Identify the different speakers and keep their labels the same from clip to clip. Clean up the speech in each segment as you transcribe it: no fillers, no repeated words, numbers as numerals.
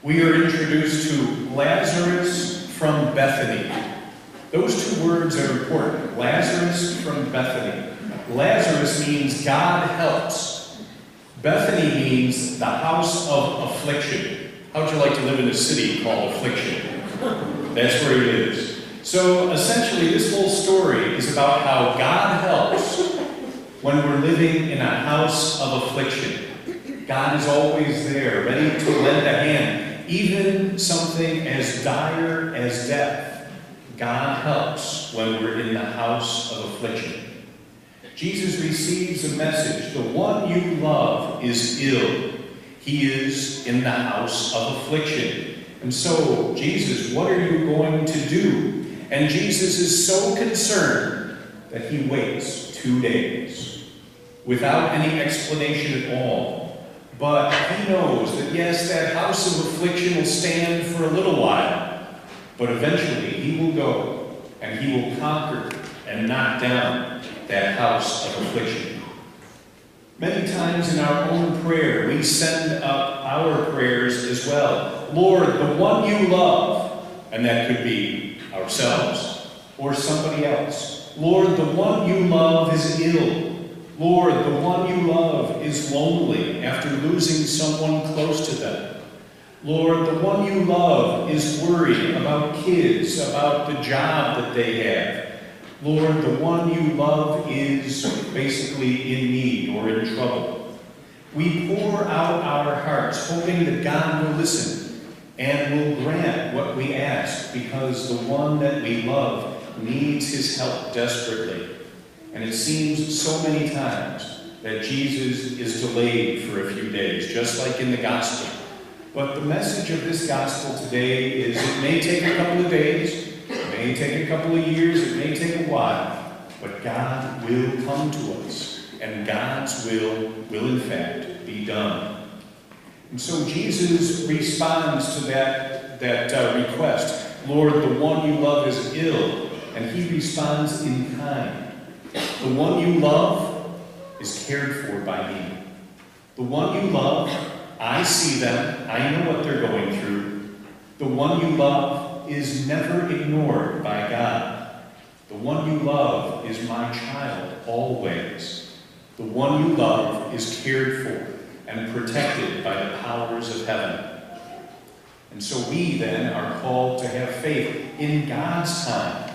Speaker 1: we are introduced to Lazarus from Bethany. Those two words are important. Lazarus from Bethany. Lazarus means God helps. Bethany means the house of affliction. How would you like to live in a city called Affliction? That's where he lives. So essentially this whole story is about how God helps when we're living in a house of affliction. God is always there, ready to lend a hand. Even something as dire as death, God helps when we're in the house of affliction. Jesus receives a message. The one you love is ill. He is in the house of affliction. And so, Jesus, what are you going to do? And Jesus is so concerned that he waits 2 days without any explanation at all. But he knows that, yes, that house of affliction will stand for a little while, but eventually he will go and he will conquer and knock down that house of affliction. Many times in our own prayer, we send up our prayers as well. Lord, the one you love, and that could be ourselves or somebody else. Lord, the one you love is ill. Lord, the one you love is lonely after losing someone close to them. Lord, the one you love is worried about kids, about the job that they have. Lord, the one you love is basically in need or in trouble. We pour out our hearts, hoping that God will listen and will grant what we ask, because the one that we love needs his help desperately. And it seems so many times that Jesus is delayed for a few days, just like in the gospel. But the message of this gospel today is it may take a couple of days, it may take a couple of years, it may take a while, but God will come to us, and God's will in fact be done. And so Jesus responds to that request. Lord, the one you love is ill, and he responds in kind. The one you love is cared for by me. The one you love, I see them, I know what they're going through. The one you love is never ignored by God. The one you love is my child always. The one you love is cared for and protected by the powers of heaven. And so we then are called to have faith in God's time.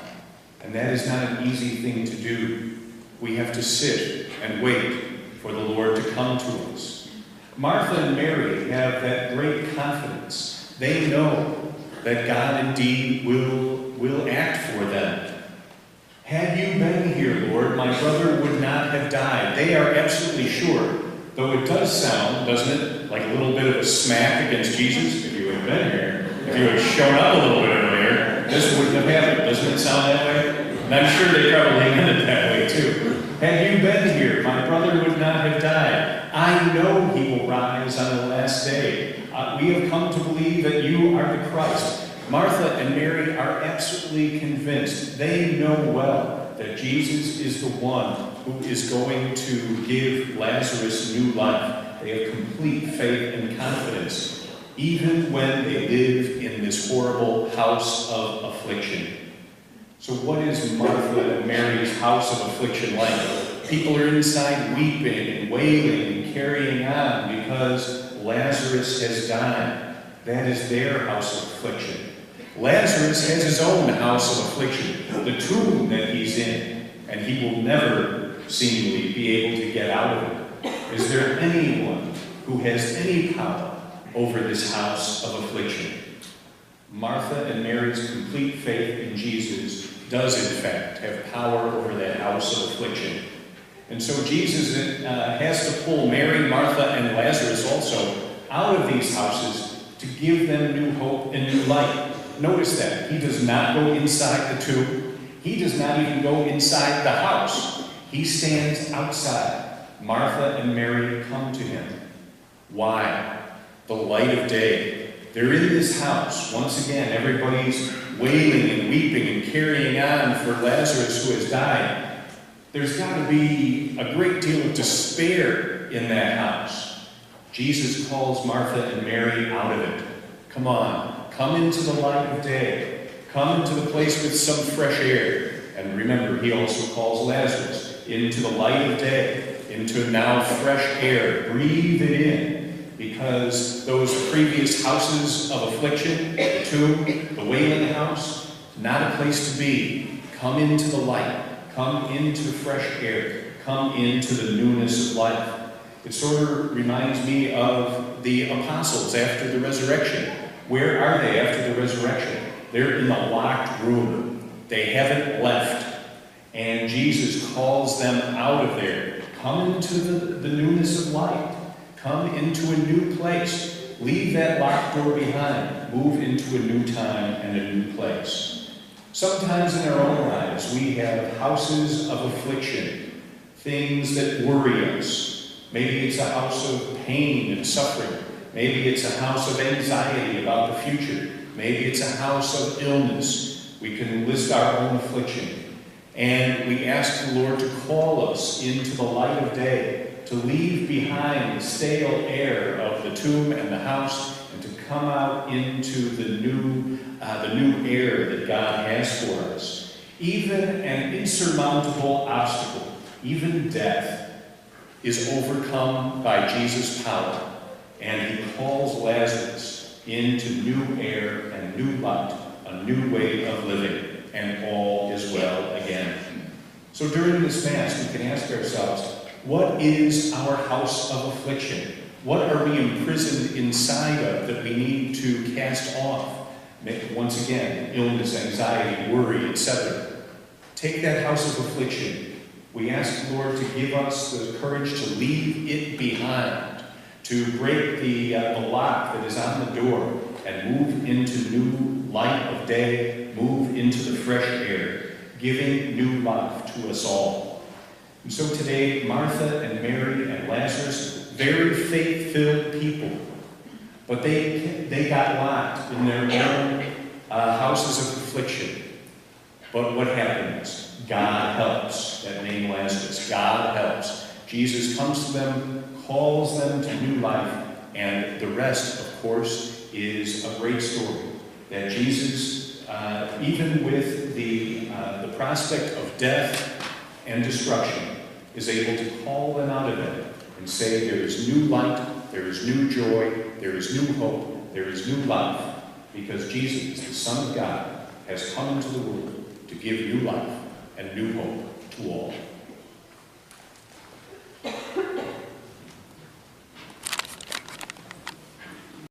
Speaker 1: And that is not an easy thing to do. We have to sit and wait for the Lord to come to us. Martha and Mary have that great confidence. They know that God indeed will act for them. Had you been here, Lord, my brother would not have died. They are absolutely sure. Though it does sound, doesn't it, like a little bit of a smack against Jesus. If you had been here, if you had shown up a little bit earlier, this wouldn't have happened. Doesn't it sound that way? And I'm sure they probably meant it that way too. Had you been here, my brother would not have died. I know he will rise on the last day. We have come to believe that you are the Christ. Martha and Mary are absolutely convinced. They know well that Jesus is the one who is going to give Lazarus new life. They have complete faith and confidence, even when they live in this horrible house of affliction. So what is Martha and Mary's house of affliction like? People are inside weeping and wailing and carrying on because Lazarus has died. That is their house of affliction. Lazarus has his own house of affliction, the tomb that he's in, and he will never seemingly be able to get out of it. Is there anyone who has any power over this house of affliction? Martha and Mary's complete faith in Jesus does in fact have power over that house of affliction. And so Jesus has to pull Mary, Martha, and Lazarus also out of these houses to give them new hope and new light. Notice that. He does not go inside the tomb. He does not even go inside the house. He stands outside. Martha and Mary come to him. Why? The light of day. They're in this house. Once again, everybody's wailing and weeping and carrying on for Lazarus who has died. There's got to be a great deal of despair in that house. Jesus calls Martha and Mary out of it. Come on, come into the light of day. Come into the place with some fresh air. And remember, he also calls Lazarus into the light of day, into now fresh air. Breathe it in, because those previous houses of affliction, the tomb, the wailing house, not a place to be. Come into the light. Come into fresh air. Come into the newness of life. It sort of reminds me of the apostles after the resurrection. Where are they after the resurrection? They're in the locked room. They haven't left. And Jesus calls them out of there. Come into the newness of light. Come into a new place. Leave that locked door behind. Move into a new time and a new place. Sometimes in our own lives, we have houses of affliction, things that worry us. Maybe it's a house of pain and suffering. Maybe it's a house of anxiety about the future. Maybe it's a house of illness. We can list our own affliction. And we ask the Lord to call us into the light of day, to leave behind the stale air of the tomb and the house, and to come out into the new air that God has for us. Even an insurmountable obstacle, even death, is overcome by Jesus' power. And he calls Lazarus into new air and new light, a new way of living, and all is well again. So during this Mass, we can ask ourselves, what is our house of affliction? What are we imprisoned inside of that we need to cast off? Once again, illness, anxiety, worry, etc. Take that house of affliction. We ask the Lord to give us the courage to leave it behind, to break the lock that is on the door and move into new light of day, move into the fresh air, giving new life to us all. And so today, Martha and Mary and Lazarus, very faith-filled people, but they got locked in their own houses of affliction. But what happens? God helps. That name Lazarus, God helps. Jesus comes to them, calls them to new life, and the rest, of course, is a great story. That Jesus, even with the prospect of death and destruction, is able to call them out of it and say there is new light, there is new joy, there is new hope, there is new life, because Jesus, the Son of God, has come into the world to give new life and new hope to all.